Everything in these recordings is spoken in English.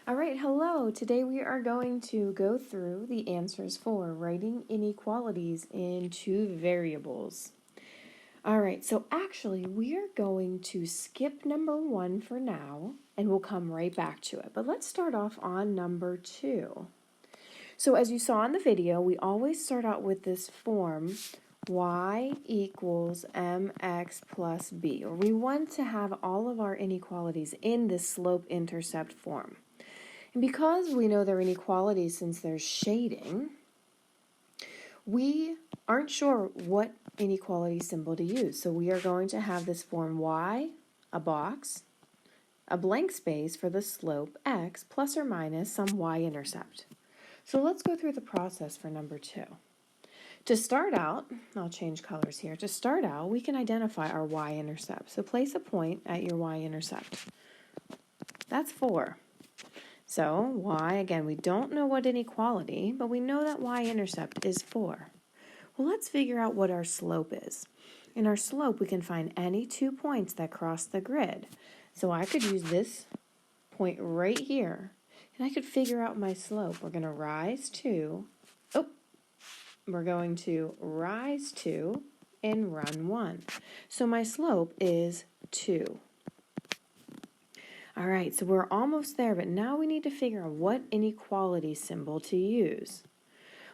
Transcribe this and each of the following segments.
All right, hello. Today we are going to go through the answers for writing inequalities in two variables. All right, so actually we are going to skip number 1 for now, and we'll come right back to it. But let's start off on number 2. So as you saw in the video, we always start out with this form, y equals mx plus b, or we want to have all of our inequalities in this slope-intercept form. And because we know they're inequalities since there's shading, we aren't sure what inequality symbol to use. So we are going to have this form y, a box, a blank space for the slope x, plus or minus some y-intercept. So let's go through the process for number 2. To start out, I'll change colors here. To start out, we can identify our y-intercept. So place a point at your y-intercept. That's 4. So y, again, we don't know what inequality, but we know that y-intercept is 4. Well, let's figure out what our slope is. In our slope, we can find any 2 points that cross the grid. So I could use this point right here, and I could figure out my slope. We're going to rise to, and run 1. So my slope is 2. All right, so we're almost there, but now we need to figure out what inequality symbol to use.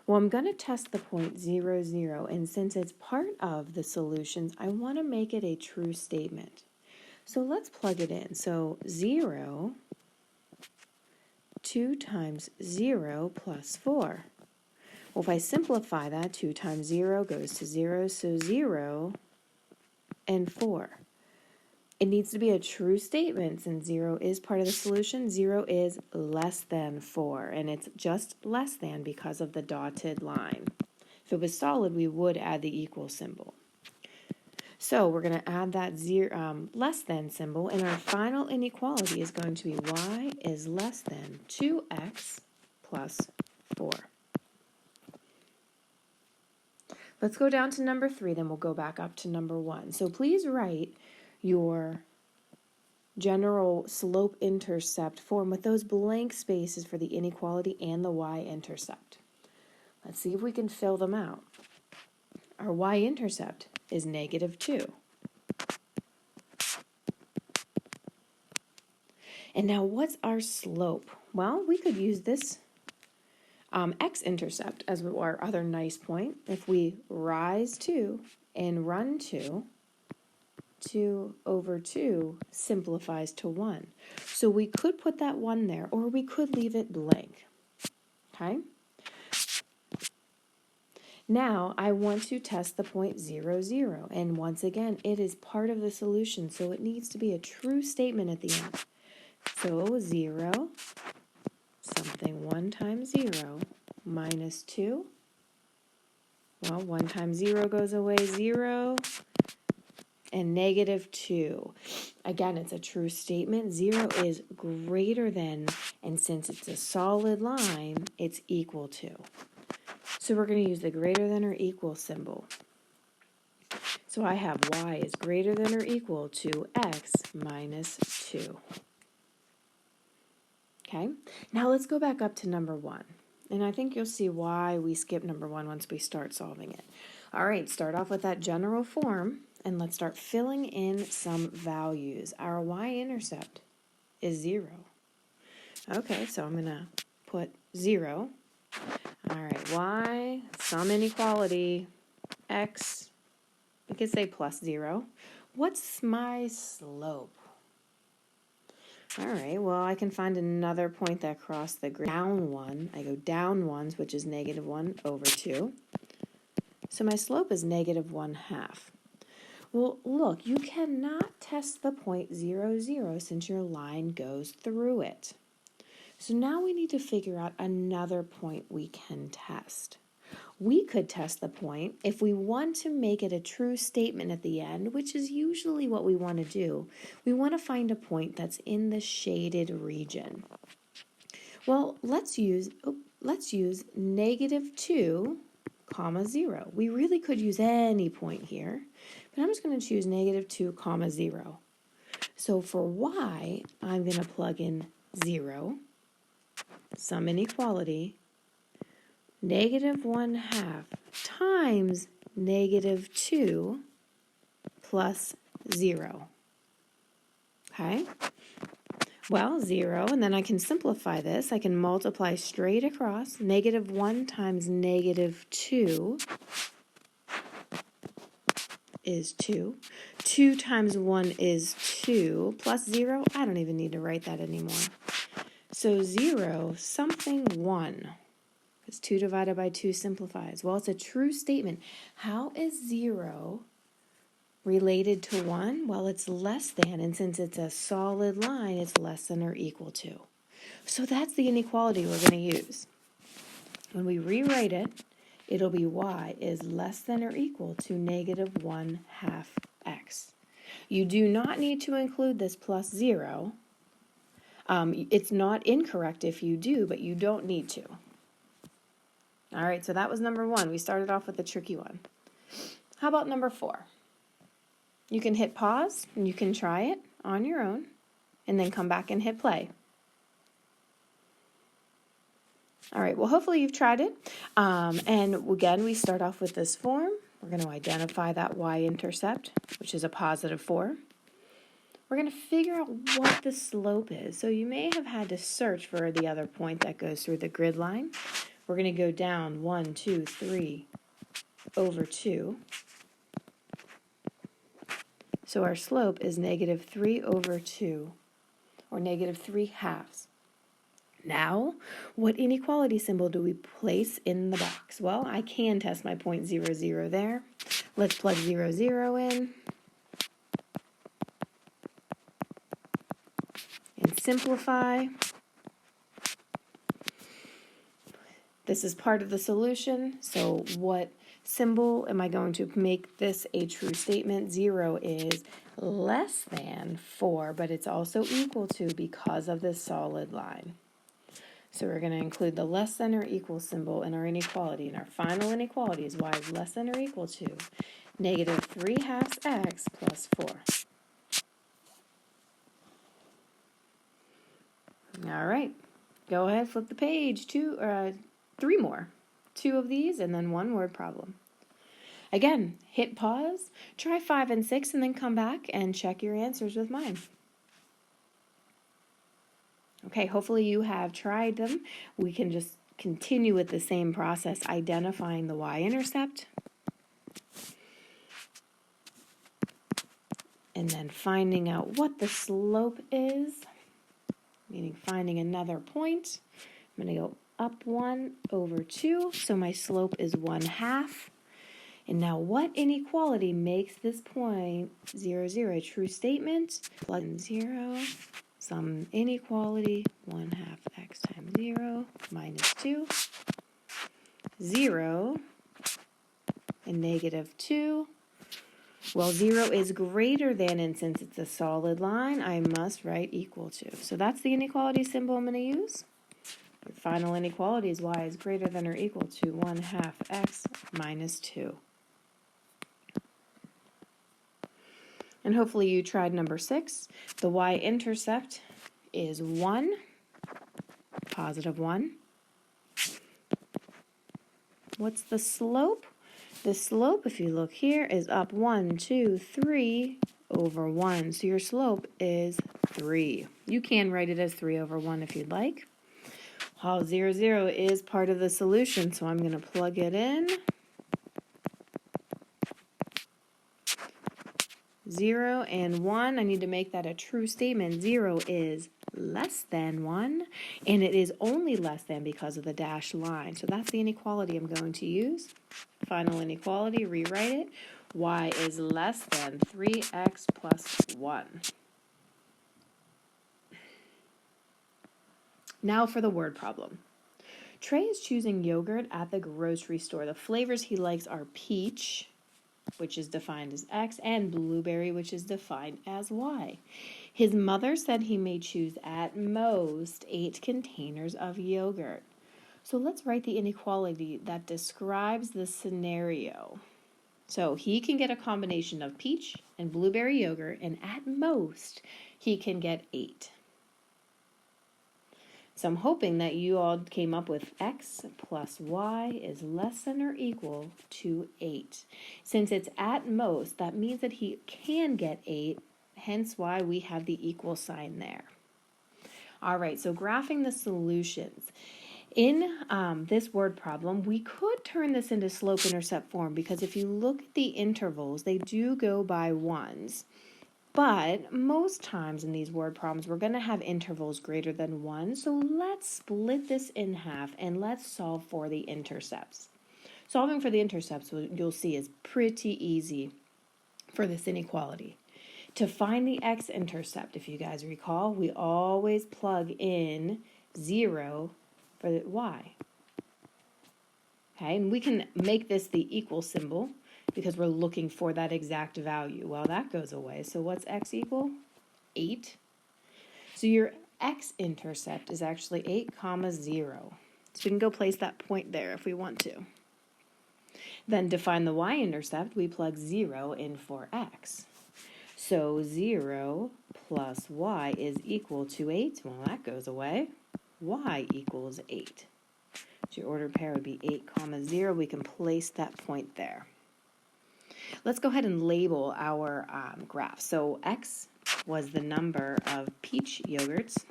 Well, I'm going to test the point 0, 0, and since it's part of the solutions, I want to make it a true statement. So let's plug it in. So 0, 2 times 0 plus 4. Well, if I simplify that, 2 times 0 goes to 0, so 0 and 4. It needs to be a true statement since 0 is part of the solution. 0 is less than 4, and it's just less than because of the dotted line. If it was solid, we would add the equal symbol. So we're going to add that less than symbol, and our final inequality is going to be y is less than 2x plus 4. Let's go down to number 3, then we'll go back up to number 1. So please write your general slope-intercept form with those blank spaces for the inequality and the y-intercept. Let's see if we can fill them out. Our y-intercept is -2. And now what's our slope? Well, we could use this x-intercept as our other nice point. If we rise 2 and run 2, 2 over 2 simplifies to 1. So we could put that 1 there, or we could leave it blank. Okay? Now I want to test the point 0, 0. And once again, it is part of the solution, so it needs to be a true statement at the end. So 0, something 1 times 0, minus 2. Well, 1 times 0 goes away, 0. And -2. Again, it's a true statement. 0 is greater than, and since it's a solid line, it's equal to. So we're going to use the greater than or equal symbol. So I have y is greater than or equal to x minus 2. Okay, now let's go back up to number 1. And I think you'll see why we skip number 1 once we start solving it. All right, start off with that general form. And let's start filling in some values. Our y-intercept is 0. Okay, so I'm going to put 0. All right, y, some inequality, x, we could say plus 0. What's my slope? All right, well, I can find another point that crossed the grid. Down 1, I go down 1, which is -1 over 2. So my slope is -1/2. Well, look, you cannot test the point 0, 0 since your line goes through it. So now we need to figure out another point we can test. We could test the point if we want to make it a true statement at the end, which is usually what we want to do. We want to find a point that's in the shaded region. Well, let's use -2, 0. We really could use any point here, but I'm just going to choose -2, 0. So for y, I'm going to plug in 0. some inequality, -1/2 times -2 plus 0. Okay? Well, 0, and then I can simplify this. I can multiply straight across. -1 times -2 is 2. 2 times 1 is 2, plus 0. I don't even need to write that anymore. So 0 something 1. Because 2 divided by 2 simplifies. Well, it's a true statement. How is 0 related to 1? Well, it's less than, and since it's a solid line, it's less than or equal to. So that's the inequality we're going to use. When we rewrite it, it'll be y is less than or equal to -1/2 x. You do not need to include this plus 0. It's not incorrect if you do, but you don't need to. All right, so that was number 1. We started off with a tricky one. How about number 4? You can hit pause, and you can try it on your own, and then come back and hit play. All right, well, hopefully you've tried it. And again, we start off with this form. We're going to identify that y-intercept, which is a +4. We're going to figure out what the slope is. So you may have had to search for the other point that goes through the grid line. We're going to go down 1, 2, 3 over 2. So our slope is -3 over 2, or -3/2. Now, what inequality symbol do we place in the box? Well, I can test my point 0, 0 there. Let's plug 0, 0 in. And simplify. This is part of the solution, so what symbol am I going to make this a true statement? 0 is less than 4, but it's also equal to because of this solid line. So we're going to include the less than or equal symbol in our inequality, and our final inequality is y is less than or equal to -3/2 x plus 4. All right, go ahead, flip the page. 3 more. 2 of these, and then 1 word problem. Again, hit pause, try 5 and 6, and then come back and check your answers with mine. Okay, hopefully you have tried them. We can just continue with the same process, identifying the y-intercept, and then finding out what the slope is, meaning finding another point. I'm going to go up 1 over 2, so my slope is 1/2. And now what inequality makes this point 0, 0 a true statement? Plug in 0, some inequality, 1/2 x times 0 minus 2, 0, and -2. Well, 0 is greater than, and since it's a solid line, I must write equal to. So that's the inequality symbol I'm going to use. The final inequality is y is greater than or equal to 1/2 x minus 2. And hopefully you tried number 6. The y-intercept is 1, +1. What's the slope? The slope, if you look here, is up 1, 2, 3 over 1. So your slope is 3. You can write it as 3 over 1 if you'd like. 0, 0 is part of the solution, so I'm going to plug it in. 0 and 1, I need to make that a true statement. 0 is less than 1, and it is only less than because of the dashed line. So that's the inequality I'm going to use. Final inequality, rewrite it. Y is less than 3x plus 1. Now for the word problem. Trey is choosing yogurt at the grocery store. The flavors he likes are peach, which is defined as X, and blueberry, which is defined as Y. His mother said he may choose at most 8 containers of yogurt. So let's write the inequality that describes the scenario. So he can get a combination of peach and blueberry yogurt, and at most he can get 8. So I'm hoping that you all came up with x plus y is less than or equal to 8. Since it's at most, that means that he can get 8, hence why we have the equal sign there. All right, so graphing the solutions. In this word problem, we could turn this into slope-intercept form because if you look at the intervals, they do go by ones. But most times in these word problems, we're going to have intervals greater than 1. So let's split this in half and let's solve for the intercepts. Solving for the intercepts, you'll see, is pretty easy for this inequality. To find the x-intercept, if you guys recall, we always plug in 0 for the y. Okay, and we can make this the equal symbol because we're looking for that exact value. Well, that goes away. So what's x equal? 8. So your x-intercept is actually 8, 0. So we can go place that point there if we want to. Then to find the y-intercept, we plug 0 in for x. So 0 plus y is equal to 8. Well, that goes away. Y equals 8. So your ordered pair would be 8, 0. We can place that point there. Let's go ahead and label our graph. So x was the number of peach yogurts.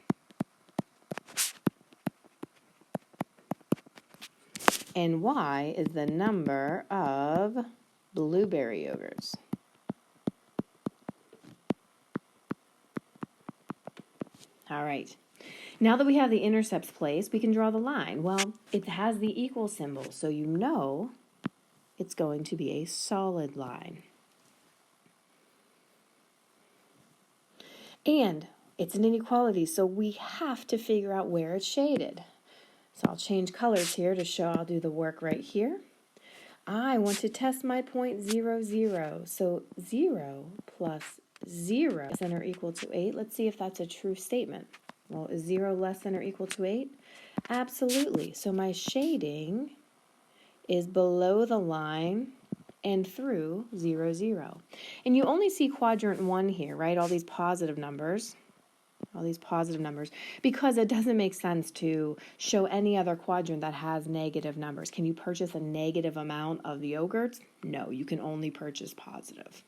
And y is the number of blueberry yogurts. All right. Now that we have the intercepts placed, we can draw the line. Well, it has the equal symbol, so you know it's going to be a solid line. And it's an inequality, so we have to figure out where it's shaded. So I'll change colors here to show I'll do the work right here. I want to test my point 0, 0. So 0 plus 0 less than or equal to 8. Let's see if that's a true statement. Well, is 0 less than or equal to 8? Absolutely. So my shading is below the line and through 0, 0. And you only see quadrant 1 here, right? All these positive numbers, because it doesn't make sense to show any other quadrant that has negative numbers. Can you purchase a negative amount of yogurts? No, you can only purchase positive.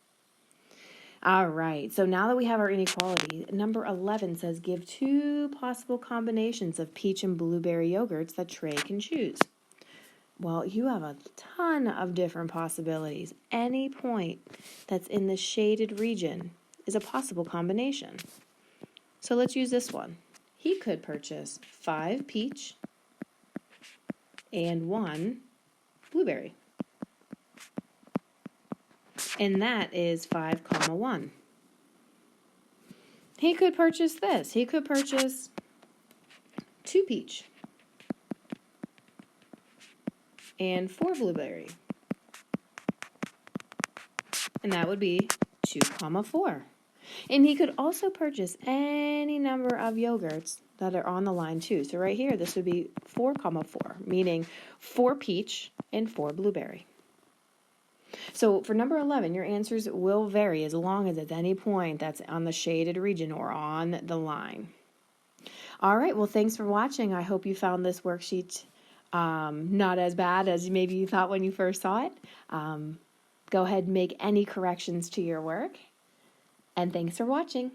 All right, so now that we have our inequality, number 11 says give 2 possible combinations of peach and blueberry yogurts that Trey can choose. Well, you have a ton of different possibilities. Any point that's in the shaded region is a possible combination. So let's use this one. He could purchase 5 peach and 1 blueberry. And that is 5, 1. He could purchase this. He could purchase 2 peach and 4 blueberry. And that would be 2, 4. And he could also purchase any number of yogurts that are on the line too. So right here, this would be 4, 4, meaning 4 peach and 4 blueberry. So for number 11, your answers will vary as long as it's any point that's on the shaded region or on the line. All right, well, thanks for watching. I hope you found this worksheet not as bad as maybe you thought when you first saw it. Go ahead and make any corrections to your work. And thanks for watching.